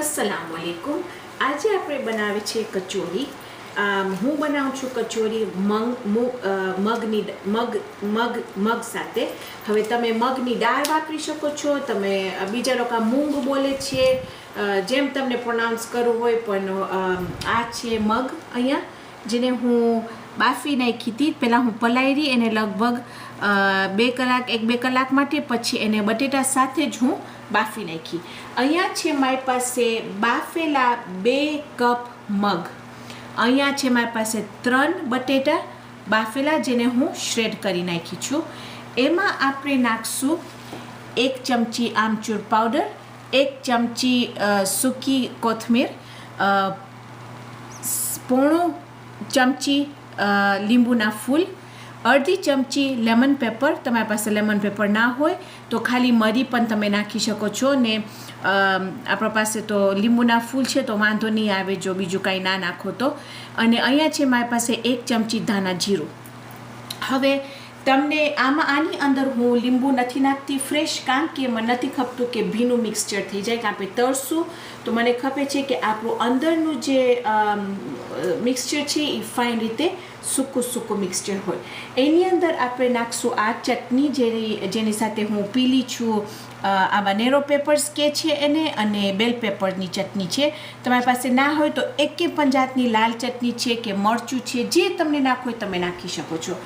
अस्सलामुअलैकुम। आज આપણે બનાવી છે કચોરી। હું બનાવું છું કચોરી મગ સાથે। હવે તમે મગની દાળ વાપરી શકો છો, તમે બીજા લોકો મૂંગ બોલે છે, જેમ તમને પ્રોનાઉન્સ કરવું હોય, પણ આ છે મગ અહીંયા, જેને હું બાફી નાખી હતી। પહેલાં હું પલાળી એને લગભગ 1-2 કલાક માટે, પછી એને બટેટા સાથે જ હું બાફી નાખી। અહીંયા છે મારી પાસે બાફેલા 2 કપ મગ, અહીંયા છે મારી પાસે 3 બટેટા બાફેલા, જેને હું શ્રેડ કરી નાખી છું। એમાં આપણે નાખશું 1 ચમચી આમચૂર પાવડર, 1 ચમચી સૂકી કોથમીર, 1/4 ચમચી લીંબુના ફૂલ, 1/2 ચમચી લેમન પેપર। તમારી પાસે લેમન પેપર ના હોય તો ખાલી મરી પણ તમે નાખી શકો છો, ને આપણા પાસે તો લીંબુના ફૂલ છે તો વાંધો નહીં આવે જો બીજું કાંઈ ના નાખો તો। અને અહીંયા છે મારી પાસે 1 ચમચી ધાણા જીરું। હવે તમને આની અંદર હું લીંબુ નથી નાખતી ફ્રેશ, કારણ કે મને નથી ખપતું કે ભીનું મિક્સચર થઈ જાય, કારણ કે તળશું તો મને ખપે છે કે આપણું અંદરનું જે મિક્સચર છે એ ફાઇન રીતે સૂકું મિક્સચર હોય। એની અંદર આપણે નાખશું આ ચટણી, જેની સાથે હું પીલી છું, આવા નેરો પેપર્સ કે છે એને, અને બેલ પેપરની ચટણી છે। તમારી પાસે ના હોય તો એક પણ જાતની લાલ ચટણી છે કે મરચું છે, જે તમને નાખવું હોય તમે નાખી શકો છો।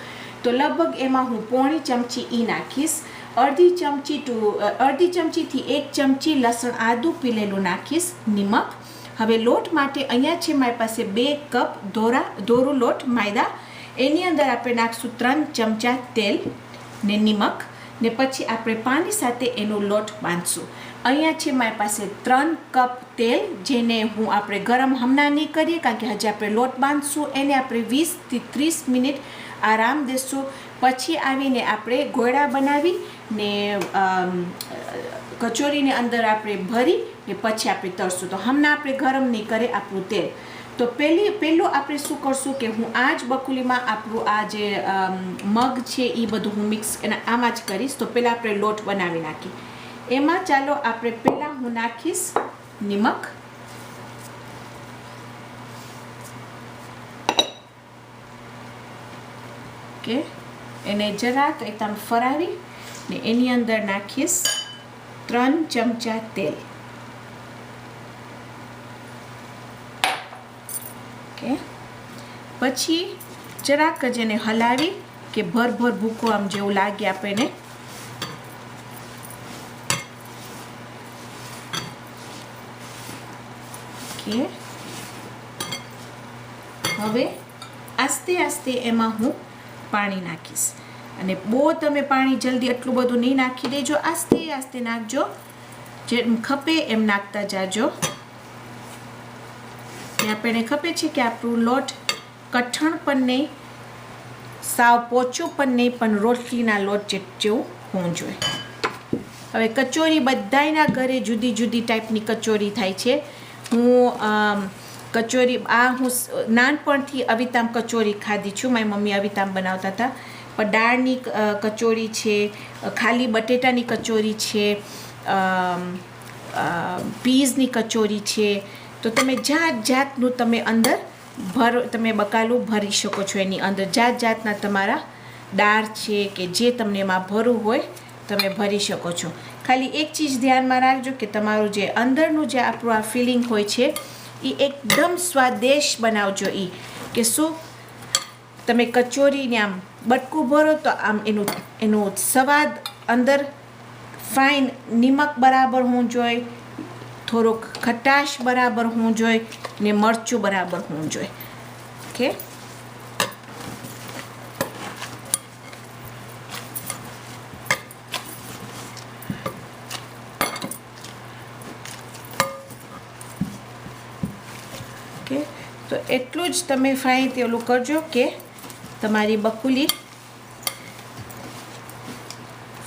તો લગભગ એમાં હું 1/4 ચમચી એ નાખીશ, 1/2 ચમચીથી 1 ચમચી લસણ આદું પીલેલું નાખીશ, નિમક। હવે લોટ માટે અહીંયા છે મારી પાસે 2 કપ દોરું લોટ માયદા, એની અંદર આપણે નાખશું 3 ચમચા તેલ ને નિમક, ને પછી આપણે પાણી સાથે એનો લોટ બાંધશું। અહીંયા છે મારી પાસે 3 કપ તેલ, જેને આપણે ગરમ હમણાં નહીં કરીએ, કારણ કે હજી આપણે લોટ બાંધશું, એને આપણે 20 થી 30 મિનિટ આરામ દેશું। પછી આવીને આપણે ગોળા બનાવી ને કચોરીને અંદર આપણે ભરી ને પછી આપણે તળશું। તો હમણાં આપણે ગરમ નહીં કરે આપણું તેલ। તો પહેલું આપણે શું કરશું કે હું આ જ બકુલીમાં આપણું આ જે મગ છે એ બધું હું મિક્સ આમાં જ કરીશ। તો પહેલાં આપણે લોટ બનાવી નાખીએ। એમાં ચાલો આપણે પહેલાં હું નાખીશ નિમક, કે એને જરાક એકદમ ફરાવી ને એની અંદર નાખીશ 3 ચમચા તેલ, કે પછી જરાક જ એને હલાવી કે ભર ભૂકો આમ જેવું લાગે આપણને, કે હવે આસ્તે એમાં હું પાણી નાખીશ। અને બહુ તમે પાણી જલ્દી એટલું બધું નહીં નાખી દેજો, આસ્તે નાખજો, જેમ ખપે એમ નાખતા જાજો। આપણને ખપે છે કે આપણું લોટ કઠણ પણ નહીં, સાવ પોચું પણ નહીં, પણ રોટલીના લોટ જેવું હોવું જોઈએ। હવે કચોરી બધાયના ઘરે જુદી જુદી ટાઈપની કચોરી થાય છે। હું નાનપણથી અવિતામ કચોરી ખાધી છું, મારી મમ્મી અવિતામ બનાવતા હતા, પણ દાળની કચોરી છે, ખાલી બટેટાની કચોરી છે, પીઝની કચોરી છે। તો તમે જાતનું તમે અંદર તમે બકાલું ભરી શકો છો, એની અંદર જાતના તમારા દાળ છે કે જે તમને એમાં ભરવું હોય તમે ભરી શકો છો। ખાલી એક ચીજ ધ્યાનમાં રાખજો કે તમારું જે અંદરનું જે આપણું આ ફિલિંગ હોય છે એ એકદમ સ્વાદિષ્ટ બનાવજો। કે શું તમે કચોરીને આમ બટકું ભરો તો આમ એનું સ્વાદ અંદર ફાઇન, નિમક બરાબર હોવું જોઈએ, થોડોક ખટાશ બરાબર હોવું જોઈએ, ને મરચું બરાબર હોવું જોઈએ, કે તો એટલું જ તમે ફાઇન તેલું કરજો કે તમારી બકુલી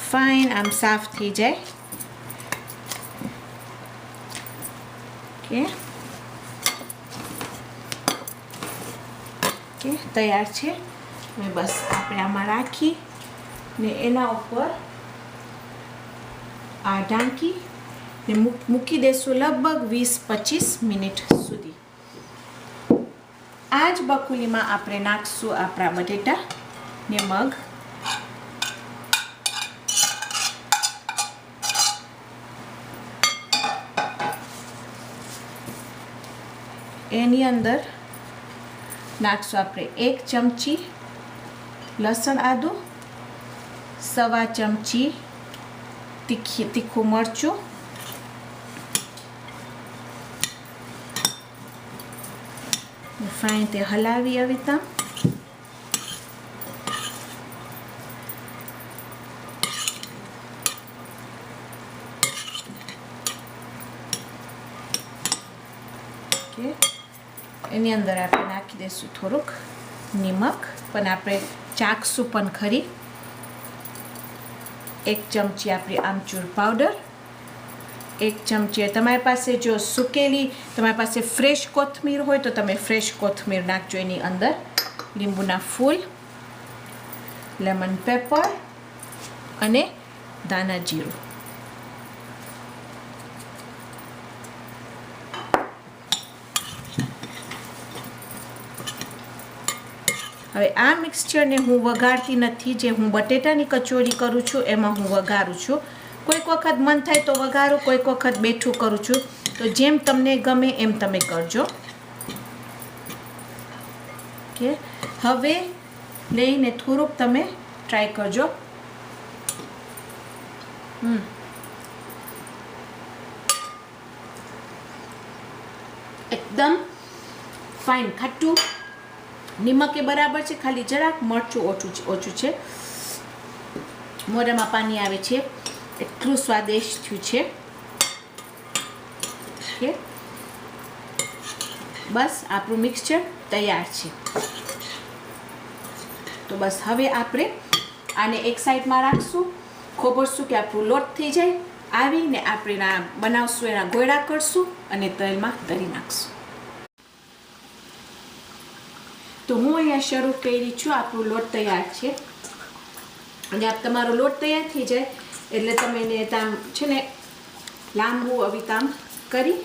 ફાઇન આમ સાફ થઈ જાય, કે તૈયાર છે। હવે બસ આપણે આમાં રાખી ને એના ઉપર આ ઢાંકી ને મૂકી દેશું લગભગ 20-25 મિનિટ સુધી. આ જ બકુલીમાં આપણે નાખશું આપણા બટેટા ને મગ. એની અંદર નાખશું આપણે 1 ચમચી લસણ આદું, 1/4 ચમચી તીખું મરચું, ફાઇન તે હલાવી આવી રીતના. એની અંદર આપણે નાખી દઈશું થોડુંક નિમક, પણ આપણે ચાખશું પણ ખરી. 1 ચમચી આપણી આમચૂર પાવડર, 1 ચમચી તમારી પાસે જો સુકેલી તમારી પાસે ફ્રેશ કોથમીર હોય તો તમે ફ્રેશ કોથમીર નાખજો એની અંદર. લીંબુના ફૂલ, લેમન પેપર અને દાણા જીરું. હવે આ મિક્સચરને હું વઘારતી નથી. જે હું બટેટાની કચોરી કરું છું એમાં હું વઘારું છું. કોઈક વખત મન થાય તો વઘારું, કોઈક વખત બેઠું કરું છું. તો જેમ તમને ગમે એમ તમે કરજો. ઓકે, હવે લઈને થોડુંક તમે ટ્રાય કરજો. એકદમ ફાઇન. ખાટું, નિમક એ બરાબર છે, ખાલી જરાક મરચું ઓછું છે. મોઢામાં પાણી આવે છે, એટલું સ્વાદિષ્ટ થયું છે. ઓકે, બસ આપણું મિક્સચર તૈયાર છે. તો બસ હવે આપણે આને એક સાઈડમાં રાખશું, ખોબરશું કે આપણું લોટ થઈ જાય. આવીને આપણે બનાવશું, એના ગોળા કરશું અને તેલમાં તળી નાખશું. તો હું અહીંયા શરૂ કરી છું. આપણું લોટ તૈયાર છે અને તમારો લોટ તૈયાર થઈ જાય એટલે તમે એને તામ છે ને લાંબુ અવિતામ કરી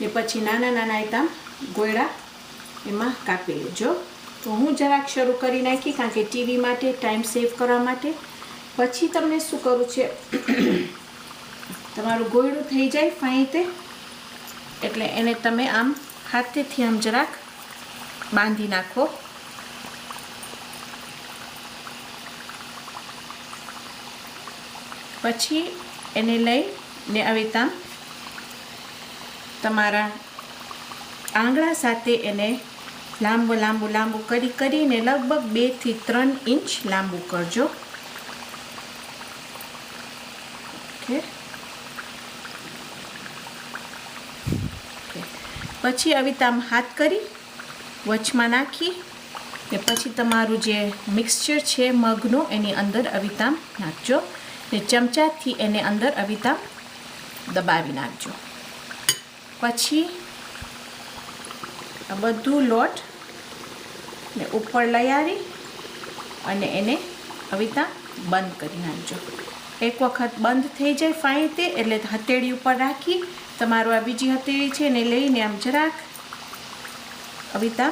ને પછી નાના નાના આઈટમ ગોળા એમાં કાપી લેજો. તો હું જરાક શરૂ કરી નાખી કારણ કે ટીવી માટે ટાઈમ સેવ કરવા માટે. પછી તમને શું કરવું છે, તમારું ગોળું થઈ જાય ફાઈ તે એટલે એને તમે આમ હાથેથી આમ જરાક બાંધી નાખો. પછી એને લઈને આવી રીતના તમારા આંગળા સાથે એને લાંબુ કરીને લગભગ 2 થી 3 ઇંચ લાંબુ કરજો. ઓકે, પછી આવી રીતે આમ હાથ કરી વચમાં નાખી ને પછી તમારું જે મિક્સચર છે મગનું એની અંદર આવી રીતે નાખજો ને ચમચાથી એને અંદર આવી રીતે દબાવી નાખજો. પછી આ બધું લોટ ને ઉપર લઈ આવી અને એને આવી રીતે બંધ કરી નાખજો. એક વખત બંધ થઈ જાય ફાઈ તે એટલે હથેળી ઉપર રાખી તમારું આ બીજી હથેળી છે ને લઈને આમ જરાક આવી રીતે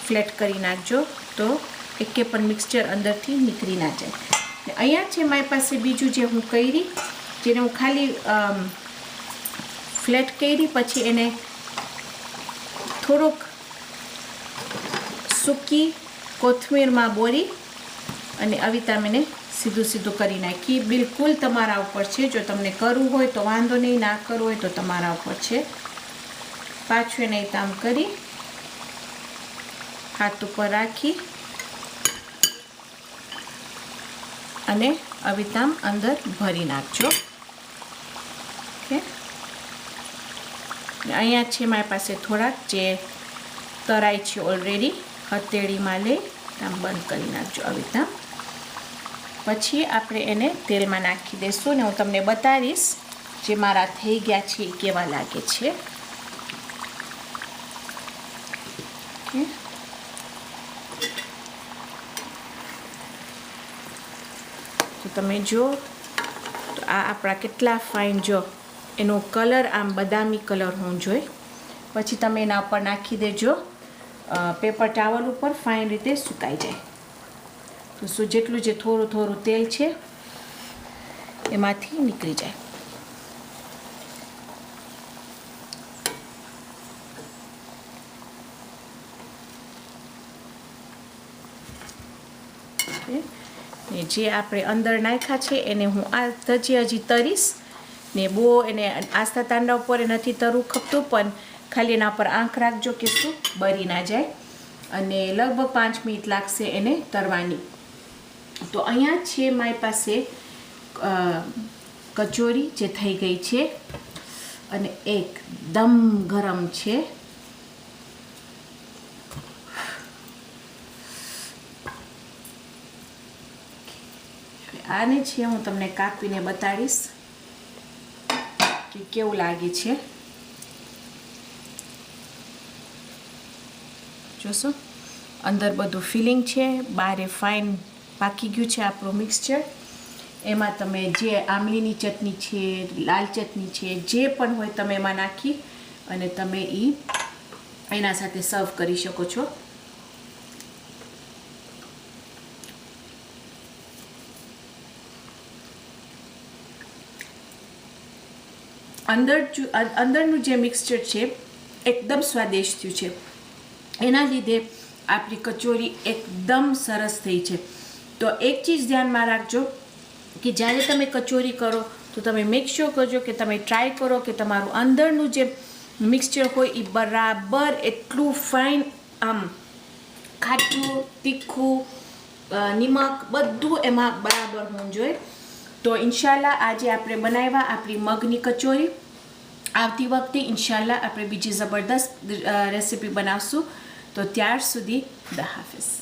ફ્લેટ કરી નાખજો તો એકે પણ મિક્સચર અંદરથી નીકળી ના જાય. અહીંયા છે મારી પાસે બીજું જે હું કરી, જેને હું ખાલી ફ્લેટ કરી પછી એને થોડુંક સૂકી કોથમીરમાં બોરી અને આવી રીતે એને સીધું કરી નાખી. બિલકુલ તમારા ઉપર છે, જો તમને કરવું હોય તો વાંધો નહીં, ના કરવું હોય તો તમારા ઉપર છે. પાછું એને આમ કરી હાથ ઉપર રાખી અને આવી રીતે અંદર ભરી નાખજો. ઓકે, અહીંયા છે મારી પાસે થોડાક જે તરાઈ છે ઓલરેડી, હથેળીમાં લઈ આમ બંધ કરી નાખજો આવી રીતે. પછી આપણે એને તેલમાં નાખી દઈશું ને હું તમને બતાવીશ જે મારા થઈ ગયા છે એ કેવા લાગે છે. ઓકે, તો તમે જો તો આ આપણા કેટલા ફાઇન, જો એનો કલર આમ બદામી કલર હોવો જોઈએ. પછી તમે એના ઉપર નાખી દેજો પેપર ટાવલ ઉપર, ફાઇન રીતે સુકાઈ જાય. તો જેટલું જે થોડું થોડું તેલ છે એમાંથી નીકળી જાય. ને જે આપણે અંદર નાખ્યા છે એને હું આ હજી તરીશ ને. બહુ એને આસ્થા તાંડા ઉપર નથી તરવું ખપતું, પણ ખાલી એના પર આંખ રાખજો કે શું બળી ના જાય. અને લગભગ 5 મિનિટ લાગશે એને તરવાની. તો અહીંયા છે મારી પાસે કચોરી જે થઈ ગઈ છે અને એકદમ ગરમ છે. આને છે હું તમને કાપીને બતાડીશ કે કેવું લાગે છે. જોશો અંદર બધું ફિલિંગ છે, બારે ફાઇન પાકી ગયું છે આપણું મિક્સચર. એમાં તમે જે આમલીની ચટણી છે, લાલ ચટણી છે, જે પણ હોય તમે એમાં નાખી અને તમે એના સાથે સર્વ કરી શકો છો. અંદરનું જે મિક્સચર છે એકદમ સ્વાદિષ્ટ થયું છે. એના લીધે આપણી કચોરી એકદમ સરસ થઈ છે. તો એક ચીજ ધ્યાનમાં રાખજો કે જ્યારે તમે કચોરી કરો તો તમે મેક શ્યોર કરજો કે તમે ટ્રાય કરો કે તમારું અંદરનું જે મિક્સચર હોય એ બરાબર એટલું ફાઇન, આમ ખાટું, તીખું, નિમક બધું એમાં બરાબર હોવું જોઈએ. તો ઇન્શાલ્લાહ આજે આપણે બનાવ્યા આપણી મગની કચોરી. આવતી વખતે ઇન્શાલ્લાહ આપણે બીજી જબરદસ્ત રેસીપી બનાવશું. તો ત્યાર સુધી ખુદા હાફિઝ.